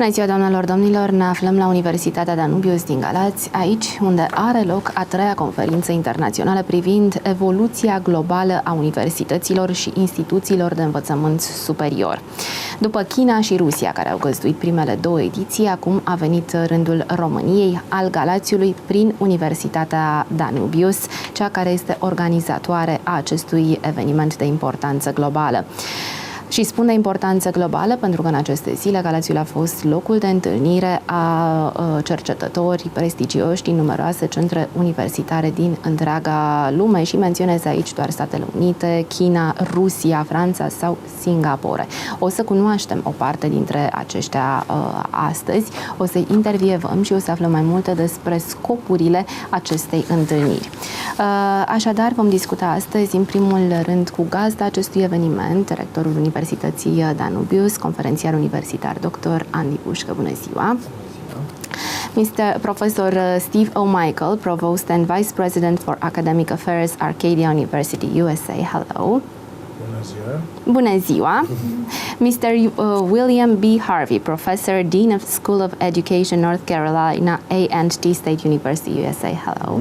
Bună ziua, doamnelor, domnilor! Ne aflăm la Universitatea Danubius din Galați, aici unde are loc a 3-a conferință internațională privind evoluția globală a universităților și instituțiilor de învățământ superior. După China și Rusia, care au găzduit primele 2 ediții, acum a venit rândul României, al Galațiului, prin Universitatea Danubius, cea care este organizatoare a acestui eveniment de importanță globală. Și spun de importanță globală pentru că în aceste zile Galațiul a fost locul de întâlnire a cercetători prestigioși din numeroase centre universitare din întreaga lume și menționez aici doar Statele Unite, China, Rusia, Franța sau Singapore. O să cunoaștem o parte dintre aceștia astăzi, o să-i intervievăm și o să aflăm mai multe despre scopurile acestei întâlniri. Așadar, vom discuta astăzi în primul rând cu gazda acestui eveniment, rectorul Universității Danubius, conferențiar universitar dr. Andy Pușcă. Bună ziua! Mr. Professor Steve O. Michael, Provost and Vice President for Academic Affairs, Arcadia University, USA. Hello. Bună ziua. Bună ziua. Mr. William B. Harvey, Professor, Dean of School of Education, North Carolina, A&T State University, USA. Hello.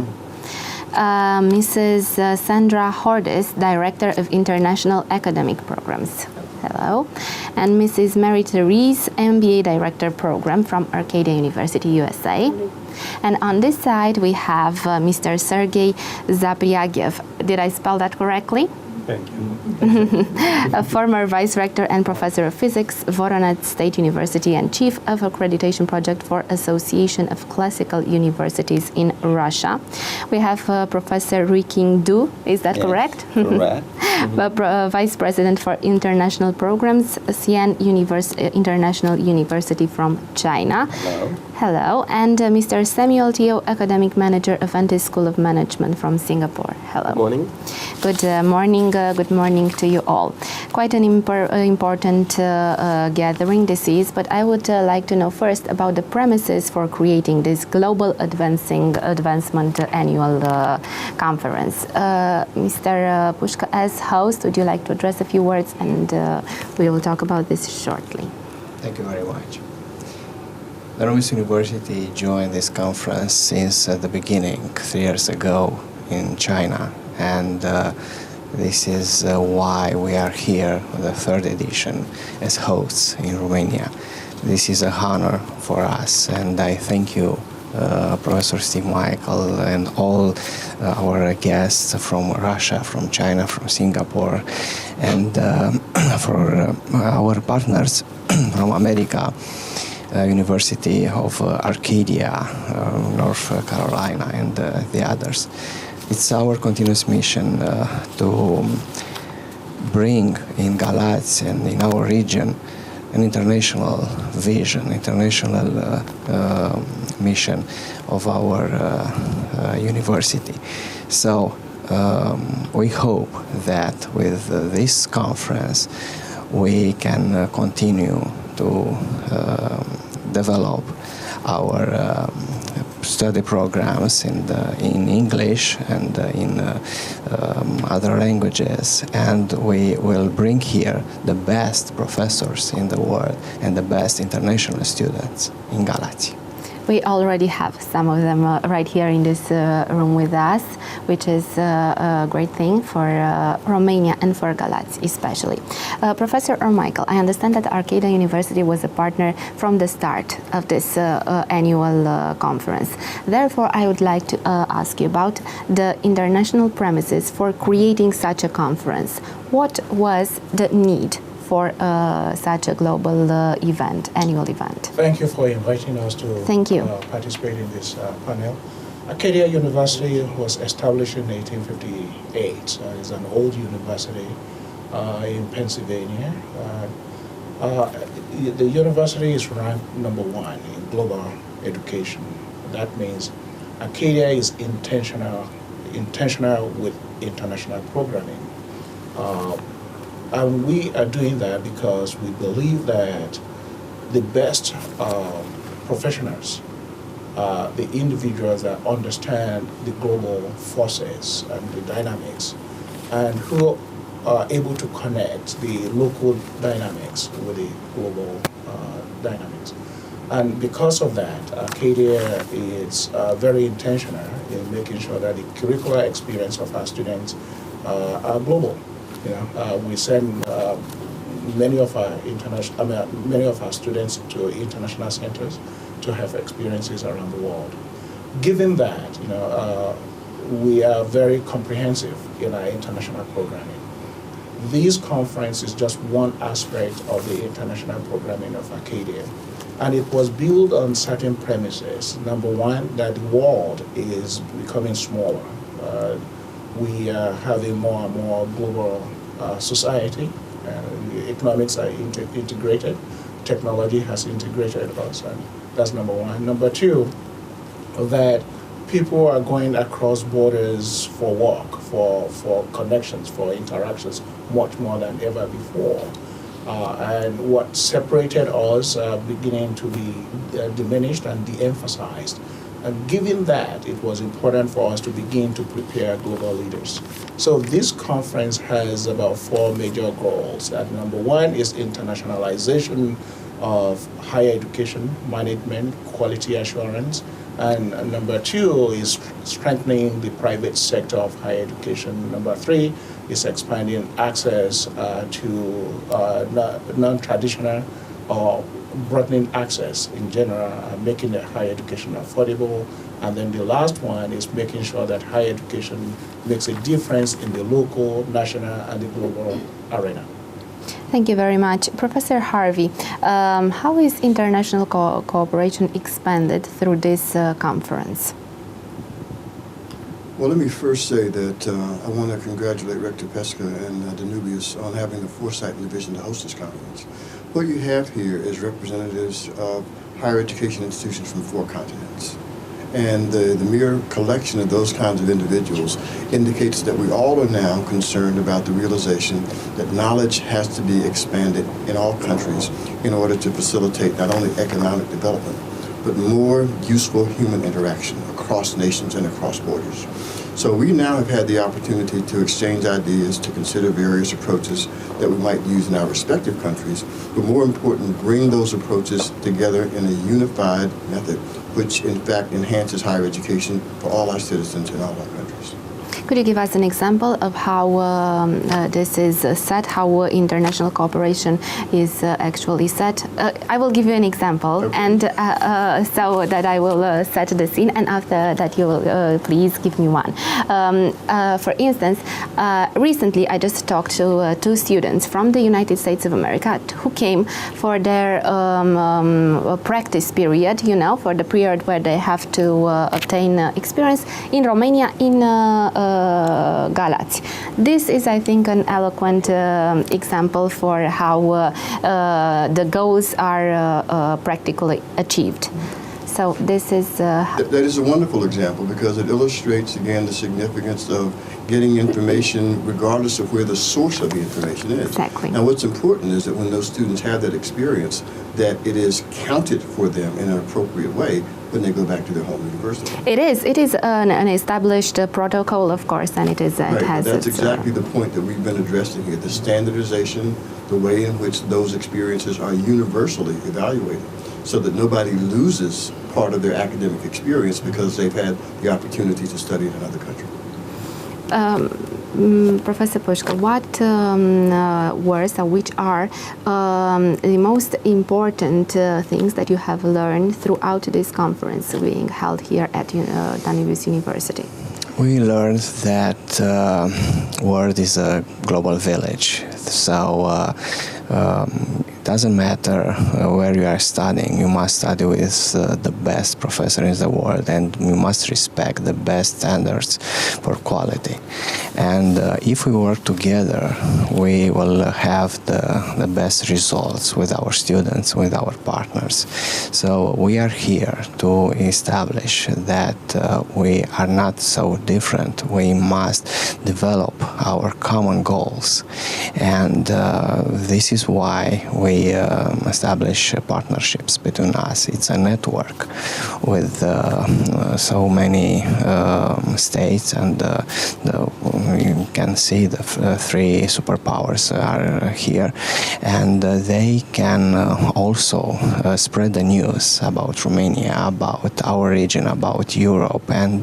Mrs. Sandra Hordes, Director of International Academic Programs. Hello. And Mrs. Mary Therese, MBA Director Program from Arcadia University, USA. And on this side, we have Mr. Sergei Zapriagiev. Did I spell that correctly? Thank you. A former Vice Rector and Professor of Physics, Voronezh State University, and Chief of Accreditation Project for Association of Classical Universities in Russia. We have Professor Ruiqing Du, is that correct? Correct. Vice President for International Programs, Xi'an International University from China. Hello. Hello. And Mr. Samuel Teo, Academic Manager, Avantis School of Management from Singapore. Hello. Good morning. Good morning. Good morning to you all. Quite an important gathering this is, but I would like to know first about the premises for creating this Global Advancement Annual Conference. Mr. Pushka, as host, would you like to address a few words, and we will talk about this shortly. Thank you very much. Danubius University joined this conference since the beginning, 3 years ago in China, and this is why we are here on the 3rd edition as hosts in Romania. This is a honor for us, and I thank you, Professor Steve Michael, and all our guests from Russia, from China, from Singapore, and for our partners from America, University of Arcadia, North Carolina, and the others. It's our continuous mission to bring in Galați and in our region an international vision, international mission of our university. So we hope that with this conference we can continue to develop our study programs in English and in other languages, and we will bring here the best professors in the world and the best international students in Galați. We already have some of them right here in this room with us, which is a great thing for Romania and for Galați especially. Professor Michael, I understand that Arcadia University was a partner from the start of this annual conference. Therefore, I would like to ask you about the international premises for creating such a conference. What was the need for such a global annual event? Thank you for inviting us to participate in this panel. Arcadia University was established in 1858. It's an old university in Pennsylvania. The university is ranked #1 in global education. That means Arcadia is intentional with international programming. And we are doing that because we believe that the best professionals, the individuals that understand the global forces and the dynamics, and who are able to connect the local dynamics with the global dynamics. And because of that, Acadia is very intentional in making sure that the curricular experience of our students are global. We send many of our students to international centers to have experiences around the world. Given that, we are very comprehensive in our international programming. This conference is just one aspect of the international programming of Acadia. And it was built on certain premises. Number one, that the world is becoming smaller. We are having more and more global society. Economics are integrated. Technology has integrated us, and that's number one. Number two, that people are going across borders for work, for connections, for interactions, much more than ever before. And what separated us beginning to be diminished and de-emphasized. And given that, it was important for us to begin to prepare global leaders. So this conference has about 4 major goals. And number one is internationalization of higher education, management, quality assurance. And number two is strengthening the private sector of higher education. Number three is expanding access to non-traditional or broadening access in general, making the higher education affordable. And then the last one is making sure that higher education makes a difference in the local, national, and the global arena. Thank you very much. Professor Harvey, how is international cooperation expanded through this conference? Well, let me first say that I want to congratulate Rector Pesca and Danubius on having the foresight and the vision to host this conference. What you have here is representatives of higher education institutions from 4 continents. And the mere collection of those kinds of individuals indicates that we all are now concerned about the realization that knowledge has to be expanded in all countries in order to facilitate not only economic development, but more useful human interaction across nations and across borders. So we now have had the opportunity to exchange ideas, to consider various approaches that we might use in our respective countries, but more important, bring those approaches together in a unified method, which in fact enhances higher education for all our citizens in all our countries. Could you give us an example of how this is set, how international cooperation is actually set? I will give you an example, okay. And so that I will set the scene, and after that you will please give me one. For instance, recently I just talked to 2 students from the United States of America who came for their practice period, for the period where they have to obtain experience in Romania in Galați. This is, I think, an eloquent example for how the goals are practically achieved. So this is... That is a wonderful example because it illustrates, again, the significance of getting information regardless of where the source of the information is. Exactly. Now, what's important is that when those students have that experience, that it is counted for them in an appropriate way when they go back to their home university. It is an established protocol, of course, and it is. Right, it has. That's exactly the point that we've been addressing here: the standardization, the way in which those experiences are universally evaluated, so that nobody loses part of their academic experience because they've had the opportunity to study in another country. Professor Pushka, what which are the most important things that you have learned throughout this conference being held here at Danubius University? We learned that world is a global village, so it doesn't matter where you are studying. You must study with the best professor in the world, and you must respect the best standards for quality. And if we work together, we will have the best results with our students, with our partners. So we are here to establish that we are not so different. We must develop our common goals, and this is why we establish partnerships between us. It's a network with so many states and you can see the three superpowers are here, and they can also spread the news about Romania, about our region, about Europe, and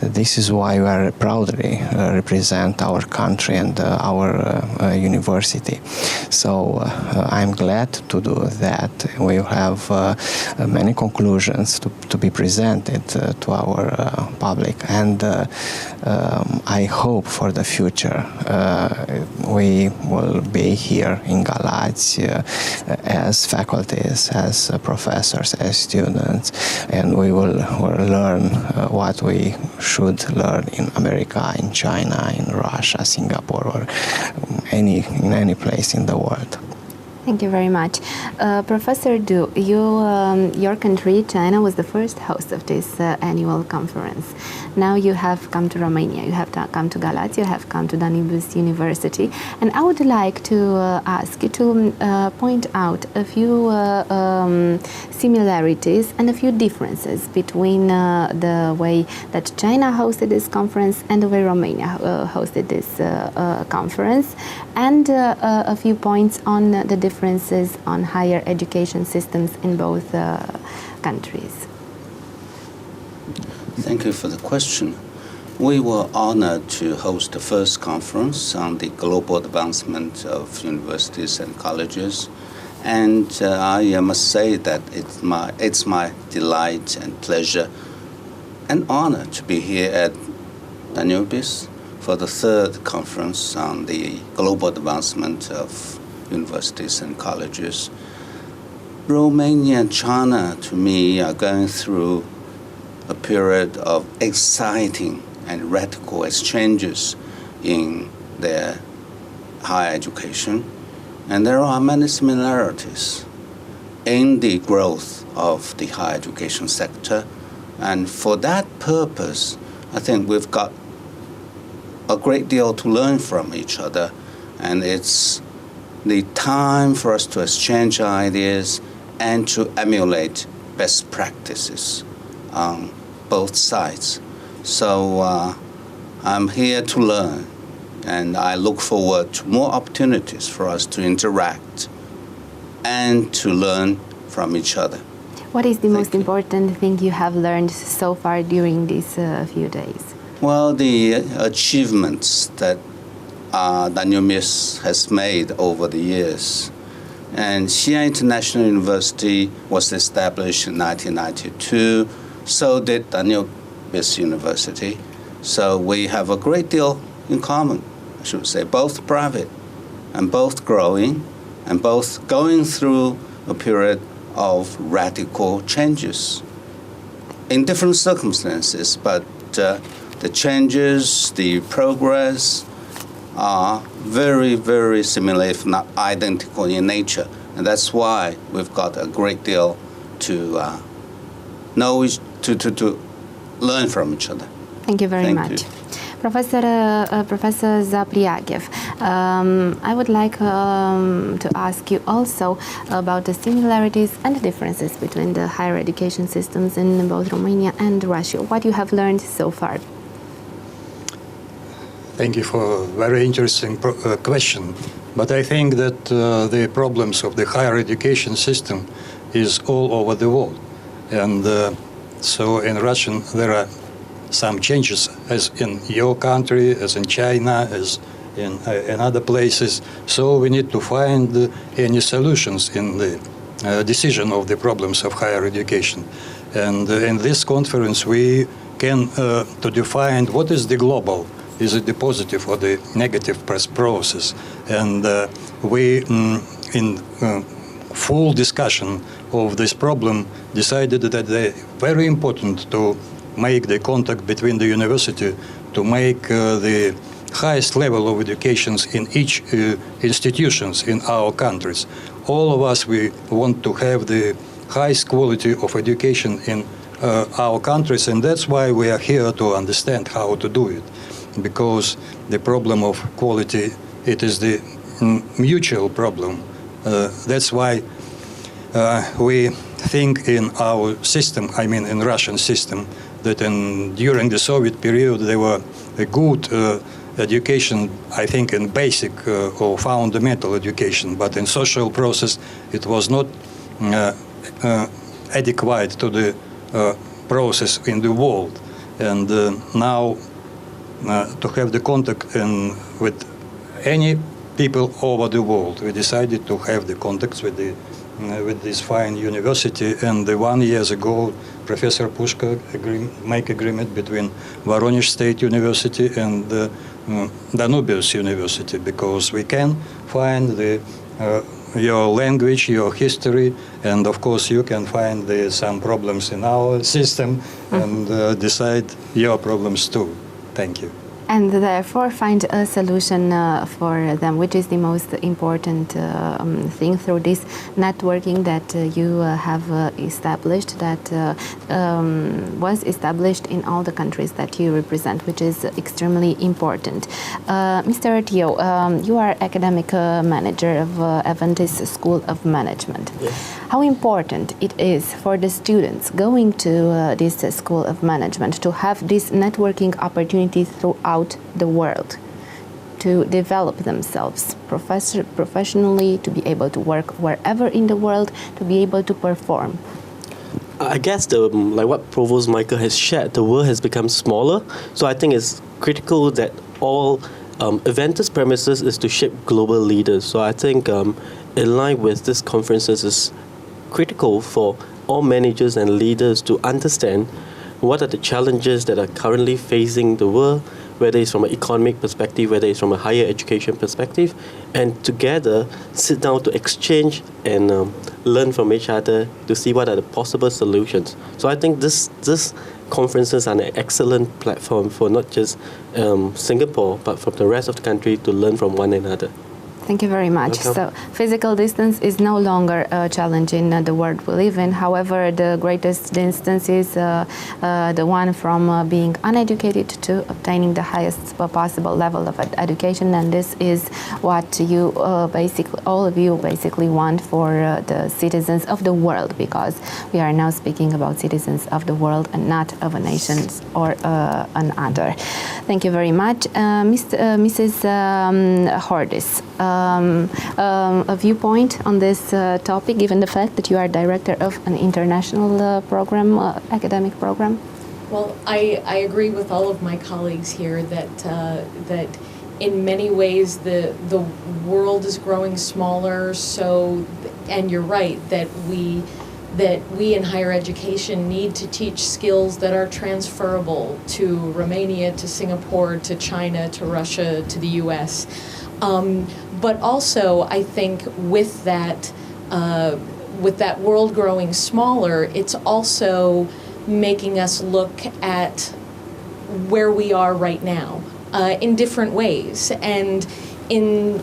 this is why we are proudly represent our country and our university. So I'm glad to do that. We have many conclusions to be presented to our public, and I hope for the future we will be here in Galați as faculties, as professors, as students, and we will learn what we should learn in America, in China, in Russia, Singapore, or in any place in the world. Thank you very much. Professor Du, your country, China, was the first host of this annual conference. Now you have come to Romania, you have come to Galați, you have come to Danubius University, and I would like to ask you to point out a few similarities and a few differences between the way that China hosted this conference and the way Romania hosted this conference, and a few points on the differences on higher education systems in both countries. Thank you for the question. We were honored to host the first conference on the global advancement of universities and colleges, and I must say that it's my delight and pleasure and honor to be here at Danubius for the third conference on the global advancement of universities and colleges. Romania and China, to me, are going through a period of exciting and radical exchanges in their higher education, and there are many similarities in the growth of the higher education sector, and for that purpose, I think we've got a great deal to learn from each other, and it's the time for us to exchange ideas and to emulate best practices on both sides. So I'm here to learn, and I look forward to more opportunities for us to interact and to learn from each other. What is the most important thing you have learned so far during these few days? Well, the achievements that Danubius has made over the years. And Xi'an International University was established in 1992, so did Danubius University. So we have a great deal in common, I should say, both private and both growing and both going through a period of radical changes in different circumstances, but the changes, the progress are very, very similar, if not identical in nature. And that's why we've got a great deal to to learn from each other. Thank you very much. You. Professor Zapriagiev, I would like to ask you also about the similarities and the differences between the higher education systems in both Romania and Russia. What you have learned so far? Thank you for a very interesting question. But I think that the problems of the higher education system is all over the world. And so in Russian there are some changes, as in your country, as in China, as in other places. So we need to find any solutions in the decision of the problems of higher education. And in this conference we can to define what is the global. Is it the positive or the negative process? And we, in full discussion of this problem, decided that it's very important to make the contact between the university, to make the highest level of educations in each institutions in our countries. All of us, we want to have the highest quality of education in our countries, and that's why we are here to understand how to do it. Because the problem of quality, it is the mutual problem. That's why we think in our system, I mean in Russian system, that during the Soviet period there were a good education, I think in basic or fundamental education, but in social process it was not adequate to the process in the world. And now to have the contact with any people over the world, we decided to have the contacts with this fine university. And 1 year ago, Professor Pushka make agreement between Voronezh State University and Danubius University, because we can find your language, your history, and of course you can find some problems in our system and decide your problems too. Thank you. And therefore find a solution for them, which is the most important thing through this networking that you have established, that was established in all the countries that you represent, which is extremely important. Mr. Tio, you are academic manager of Adventist School of Management. Yes. How important it is for the students going to this School of Management to have these networking opportunities throughout the world, to develop themselves professionally, to be able to work wherever in the world, to be able to perform? I guess like what Provost Michael has shared, the world has become smaller. So I think it's critical that all Adventist premises is to shape global leaders. So I think in line with this conferences is critical for all managers and leaders to understand what are the challenges that are currently facing the world, whether it's from an economic perspective, whether it's from a higher education perspective, and together sit down to exchange and learn from each other to see what are the possible solutions. So I think this conferences are an excellent platform for not just Singapore, but from the rest of the country to learn from one another. Thank you very much. Welcome. So physical distance is no longer a challenge in the world we live in. However, the greatest distance is the one from being uneducated to obtaining the highest possible level of education, and this is what you all of you basically want for the citizens of the world, because we are now speaking about citizens of the world and not of a nation or another. Thank you very much. Mrs. Hordis, a viewpoint on this topic, given the fact that you are director of an international program, academic program? Well, I agree with all of my colleagues here that that in many ways the world is growing smaller. So, and you're right that we in higher education need to teach skills that are transferable to Romania, to Singapore, to China, to Russia, to the U.S. But also, I think with that world growing smaller, it's also making us look at where we are right now in different ways, and in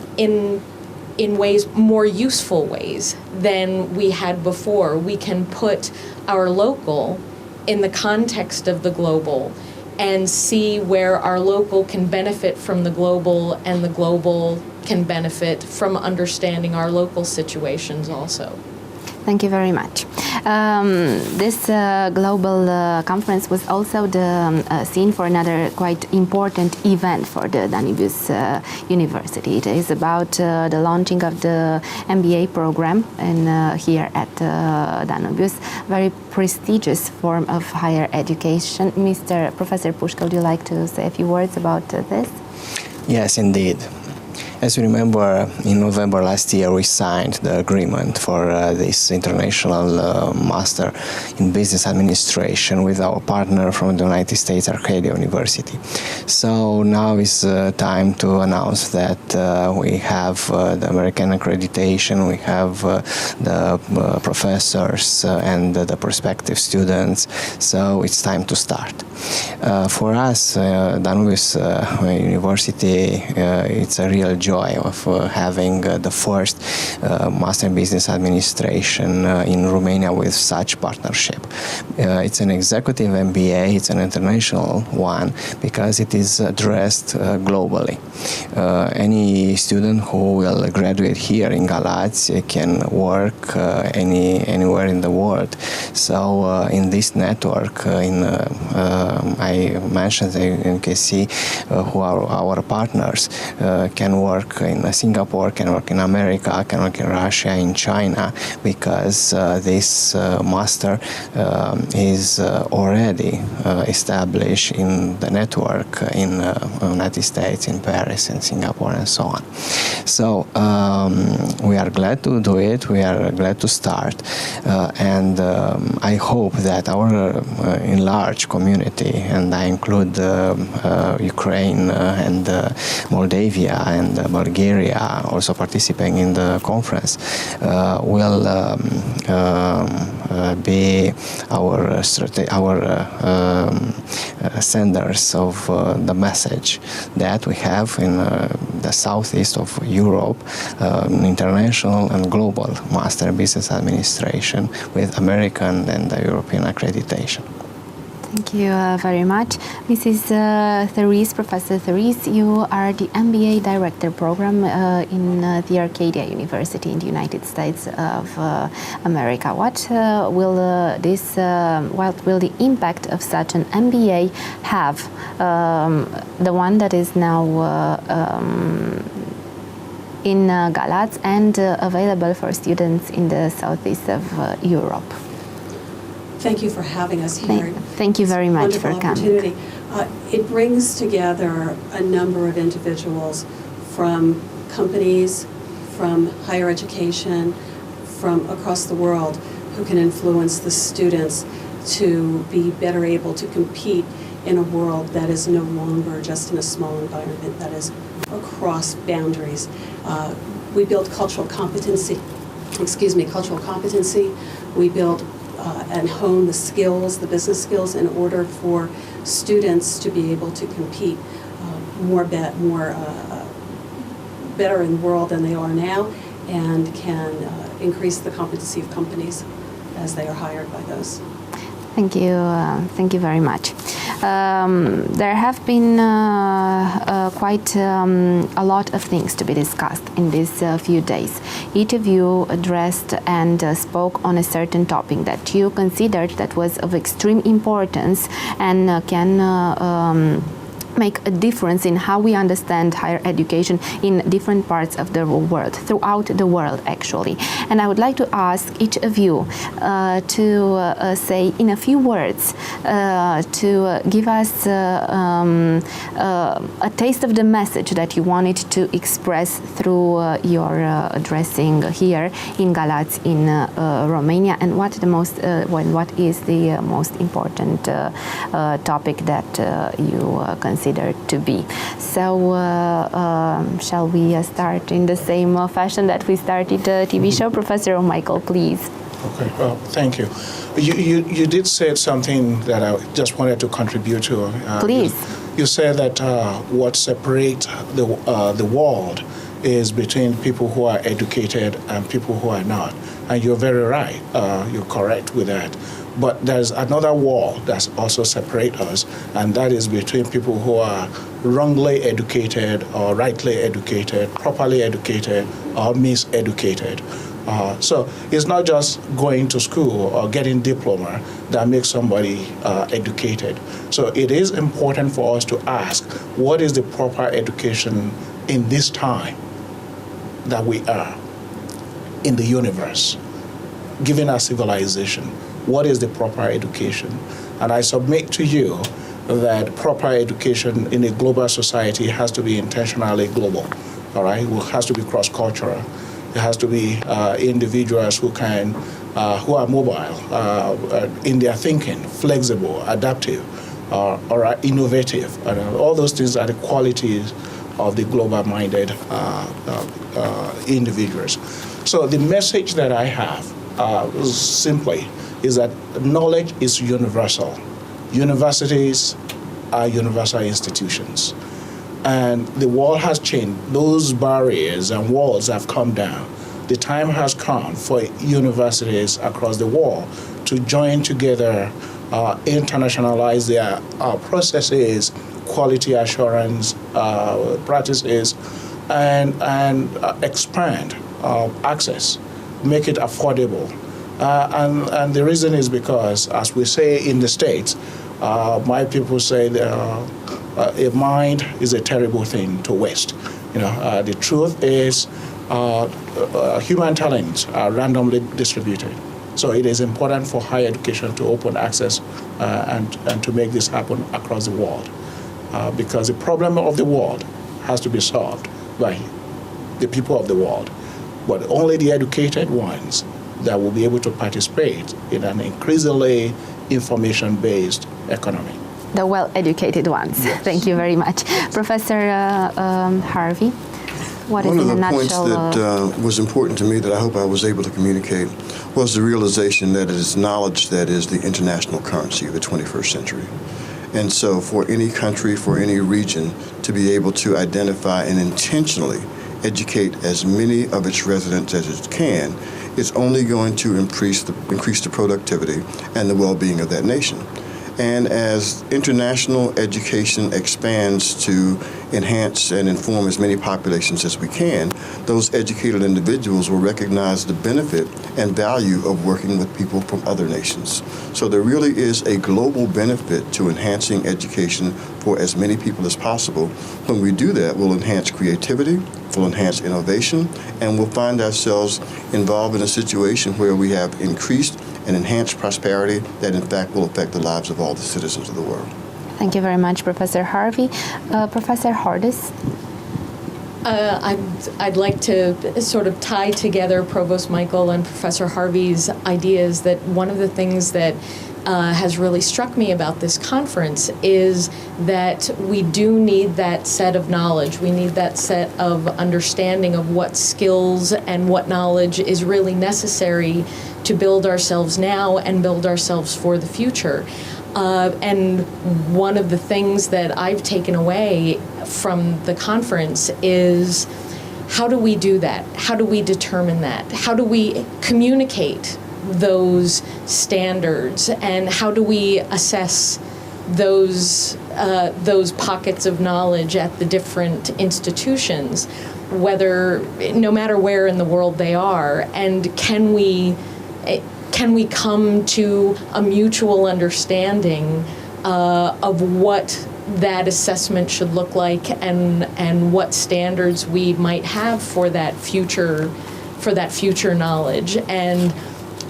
ways, more useful ways than we had before. We can put our local in the context of the global and see where our local can benefit from the global, and the global can benefit from understanding our local situations also. Thank you very much. This global conference was also the scene for another quite important event for the Danubius University. It is about the launching of the MBA program here at Danubius, very prestigious form of higher education. Mr. Professor Pushka, would you like to say a few words about this? Yes, indeed. As you remember, in November last year, we signed the agreement for this international master in business administration with our partner from the United States, Arcadia University. So now is time to announce that we have the American accreditation, we have the professors and the prospective students. So it's time to start. For us, Danubius University, it's a real joy of having the first Master in Business Administration in Romania with such partnership. It's an executive MBA, it's an international one because it is addressed globally. Any student who will graduate here in GAUC can work anywhere in the world. So in this network, I mentioned, you can see who are our partners, can work in Singapore, can work in America, can work in Russia, in China, because this master is already established in the network in United States, in Paris, in Singapore, and so on. So we are glad to do it. We are glad to start, and I hope that our enlarged community, and I include Ukraine and Moldavia and Bulgaria also participating in the conference, will be our senders of the message that we have in the southeast of Europe, international and global master in business administration with American and European accreditation. Thank you very much. Mrs. Therese, Professor Therese, you are the MBA Director Program in the Arcadia University in the United States of America. What will the impact of such an MBA have, the one that is now in Galați and available for students in the southeast of Europe? Thank you for having us here. Thank you very much for coming. It brings together a number of individuals from companies, from higher education, from across the world, who can influence the students to be better able to compete in a world that is no longer just in a small environment, that is across boundaries. We build cultural competency. We build and hone the skills, the business skills, in order for students to be able to compete better in the world than they are now, and can increase the competency of companies as they are hired by those. Thank you very much. There have been quite a lot of things to be discussed in these few days. Each of you addressed and spoke on a certain topic that you considered that was of extreme importance and can make a difference in how we understand higher education in different parts of the world, throughout the world actually. And I would like to ask each of you to say in a few words, to give us a taste of the message that you wanted to express through your addressing here in Galați in Romania, and what is the most important topic that you consider to be. So shall we start in the same fashion that we started the TV show? Professor Michael, please. Okay, well, thank you. You did say something that I just wanted to contribute to. Please. You said that what separates the world is between people who are educated and people who are not. And you're very right. You're correct with that. But there's another wall that also separates us, and that is between people who are wrongly educated or rightly educated, properly educated or miseducated. So it's not just going to school or getting diploma that makes somebody educated. So it is important for us to ask, what is the proper education in this time that we are in the universe, given our civilization? What is the proper education? And I submit to you that proper education in a global society has to be intentionally global, all right? It has to be cross-cultural. It has to be individuals who are mobile in their thinking, flexible, adaptive, or innovative. All those things are the qualities of the global-minded individuals. So the message that I have simply is that knowledge is universal. Universities are universal institutions. And the world has changed. Those barriers and walls have come down. The time has come for universities across the world to join together, internationalize their processes, quality assurance practices, and expand access, make it affordable, And the reason is because, as we say in the States, my people say a mind is a terrible thing to waste. The truth is human talents are randomly distributed. So it is important for higher education to open access and to make this happen across the world. Because the problem of the world has to be solved by the people of the world. But only the educated ones that will be able to participate in an increasingly information-based economy. The well-educated ones. Yes. Thank you very much. Professor Harvey, what is in a nutshell? One of the points that was important to me that I hope I was able to communicate was the realization that it is knowledge that is the international currency of the 21st century. And so for any country, for any region, to be able to identify and intentionally educate as many of its residents as it can, is only going to increase the productivity and the well-being of that nation. And as international education expands to enhance and inform as many populations as we can, those educated individuals will recognize the benefit and value of working with people from other nations. So there really is a global benefit to enhancing education for as many people as possible. When we do that, we'll enhance creativity, we'll enhance innovation, and we'll find ourselves involved in a situation where we have increased and enhanced prosperity that in fact will affect the lives of all the citizens of the world. Thank you very much, Professor Harvey. Professor Hordis? I'd like to sort of tie together Provost Michael and Professor Harvey's ideas that one of the things that has really struck me about this conference is that we do need that set of knowledge. We need that set of understanding of what skills and what knowledge is really necessary to build ourselves now and build ourselves for the future. And one of the things that I've taken away from the conference is, how do we do that? How do we determine that? How do we communicate those standards, and how do we assess those pockets of knowledge at the different institutions, no matter where in the world they are, and can we come to a mutual understanding of what that assessment should look like, and what standards we might have for that future knowledge. And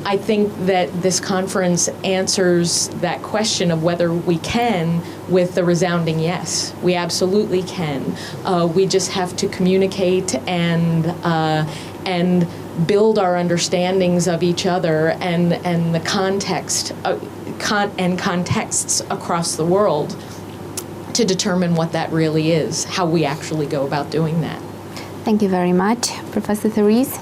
I think that this conference answers that question of whether we can with a resounding yes. We absolutely can. We just have to communicate and build our understandings of each other and the context and contexts across the world to determine what that really is, how we actually go about doing that. Thank you very much. Professor Therese?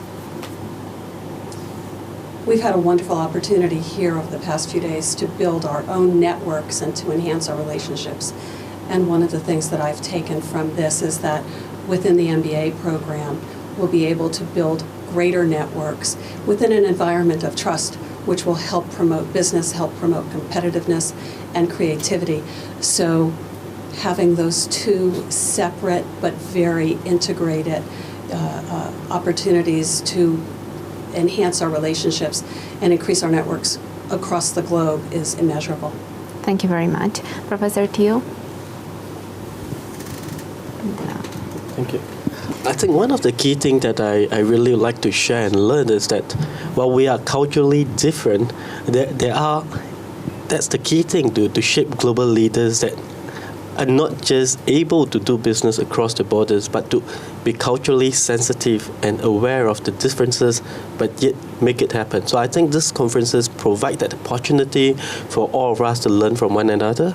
We've had a wonderful opportunity here over the past few days to build our own networks and to enhance our relationships. And one of the things that I've taken from this is that within the MBA program, we'll be able to build greater networks within an environment of trust, which will help promote business, help promote competitiveness and creativity. So having those two separate but very integrated opportunities to enhance our relationships and increase our networks across the globe is immeasurable. Thank you very much. Professor Teo? Thank you. I think one of the key things that I really like to share and learn is that while we are culturally different, that's the key thing to shape global leaders that are not just able to do business across the borders, but to be culturally sensitive and aware of the differences, but yet make it happen. So I think these conferences provide that opportunity for all of us to learn from one another,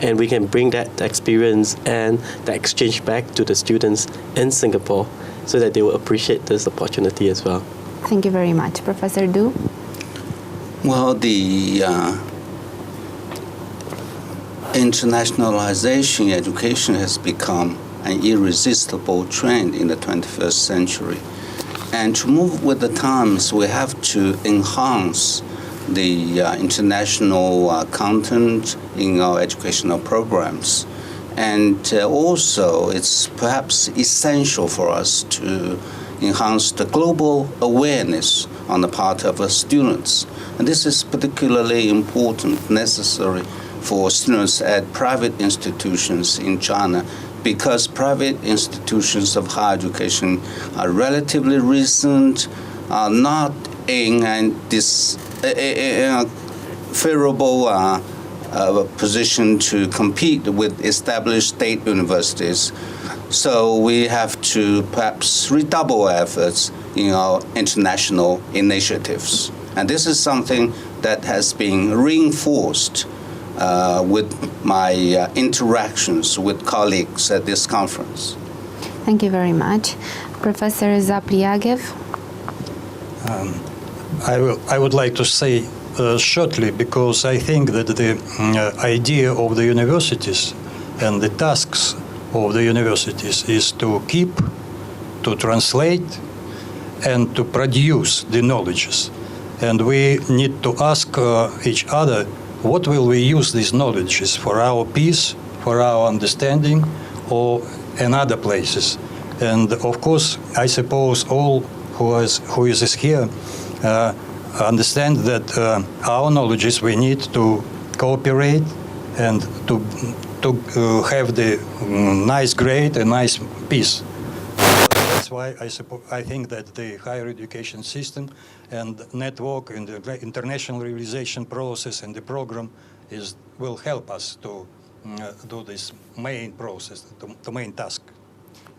and we can bring that experience and the exchange back to the students in Singapore so that they will appreciate this opportunity as well. Thank you very much. Professor Du? Well, the internationalization education has become an irresistible trend in the 21st century. And to move with the times, we have to enhance the international content in our educational programs. And also, it's perhaps essential for us to enhance the global awareness on the part of students. And this is particularly important, necessary for students at private institutions in China, because private institutions of higher education are relatively recent, are not in a favorable position to compete with established state universities. So we have to perhaps redouble efforts in our international initiatives. And this is something that has been reinforced with my interactions with colleagues at this conference. Thank you very much. Professor Zapliagev? I would like to say shortly, because I think that the idea of the universities and the tasks of the universities is to keep, to translate, and to produce the knowledges. And we need to ask each other, what will we use these knowledges for our peace, for our understanding, or in other places? And of course, I suppose all who is here understand that our knowledges we need to cooperate and to have the nice grade and nice peace. That's why I think that the higher education system and network and the internationalization process and the program will help us to do this main process, the main task.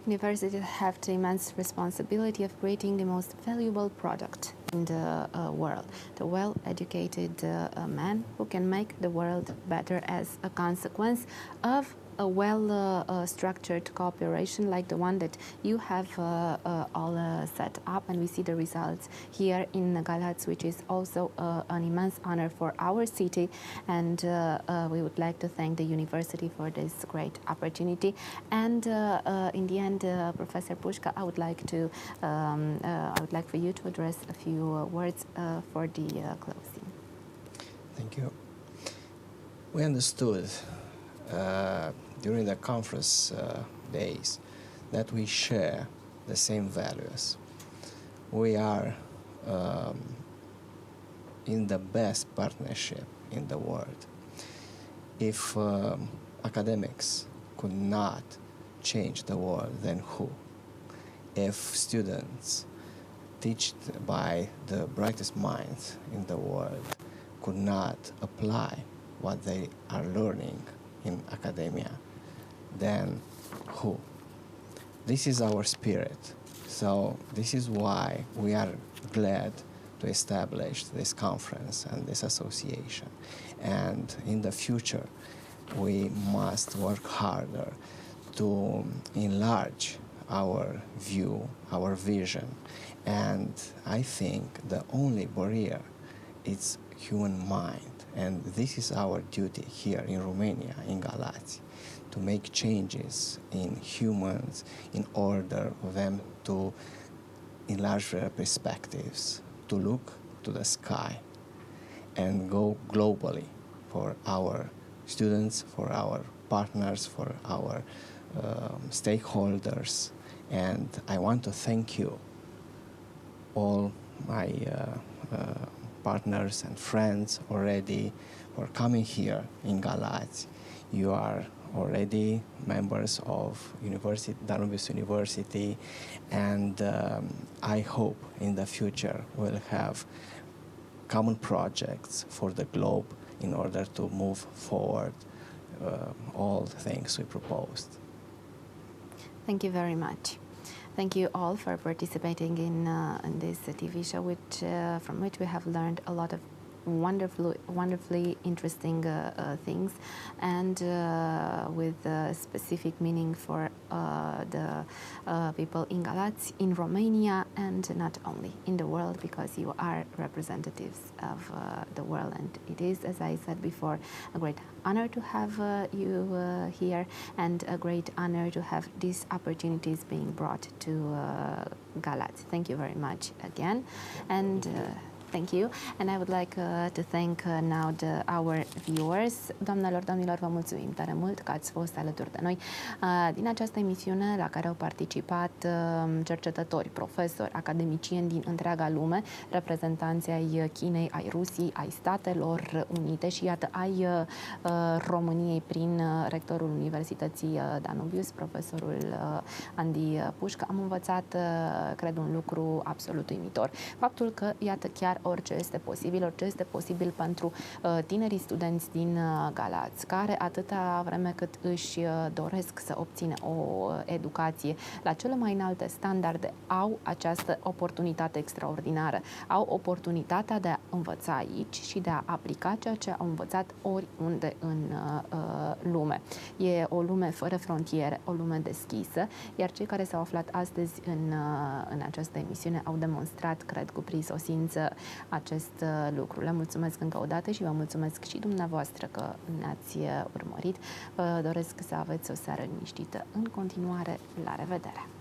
Universities have the immense responsibility of creating the most valuable product in the world, the well-educated man who can make the world better as a consequence of a well-structured cooperation like the one that you have all set up, and we see the results here in GAUC, which is also an immense honor for our city, and we would like to thank the university for this great opportunity. And in the end, Professor Pushka, I would like for you to address a few words for the closing. Thank you. We understood during the conference days that we share the same values. We are in the best partnership in the world. If academics could not change the world, then who? If students taught by the brightest minds in the world could not apply what they are learning in academia, then who? This is our spirit. So this is why we are glad to establish this conference and this association. And in the future, we must work harder to enlarge our view, our vision. And I think the only barrier is human mind. And this is our duty here in Romania, in GAUC, to make changes in humans in order for them to enlarge their perspectives, to look to the sky and go globally for our students, for our partners, for our stakeholders. And I want to thank you, all my partners and friends already, for coming here in GAUC. You are already members of Danubius University, and I hope in the future we'll have common projects for the globe in order to move forward all the things we proposed. Thank you very much. Thank you all for participating in this TV show, from which we have learned a lot of wonderfully interesting things, and with specific meaning for the people in GAUC, in Romania, and not only in the world, because you are representatives of the world. And it is, as I said before, a great honor to have you here, and a great honor to have these opportunities being brought to GAUC. Thank you very much again. And Thank you. And I would like to thank now our viewers. Doamnelor, domnilor, vă mulțumim tare mult că ați fost alături de noi din această emisiune la care au participat cercetători, profesori, academicieni din întreaga lume, reprezentanții ai Chinei, ai Rusiei, ai Statelor Unite și iată ai României prin rectorul Universității Danubius, profesorul Andy Pușcă. Am învățat, cred, un lucru absolut uimitor. Faptul că, iată, chiar orice este posibil pentru tinerii studenți din Galați, care atâta vreme cât își doresc să obțină o educație la cele mai înalte standarde, au această oportunitate extraordinară. Au oportunitatea de a învăța aici și de a aplica ceea ce au învățat oriunde în lume. E o lume fără frontiere, o lume deschisă, iar cei care s-au aflat astăzi în această emisiune au demonstrat, cred, cu prisosință acest lucru. Le mulțumesc încă o dată și vă mulțumesc și dumneavoastră că ne-ați urmărit. Vă doresc să aveți o seară liniștită. În continuare, la revedere!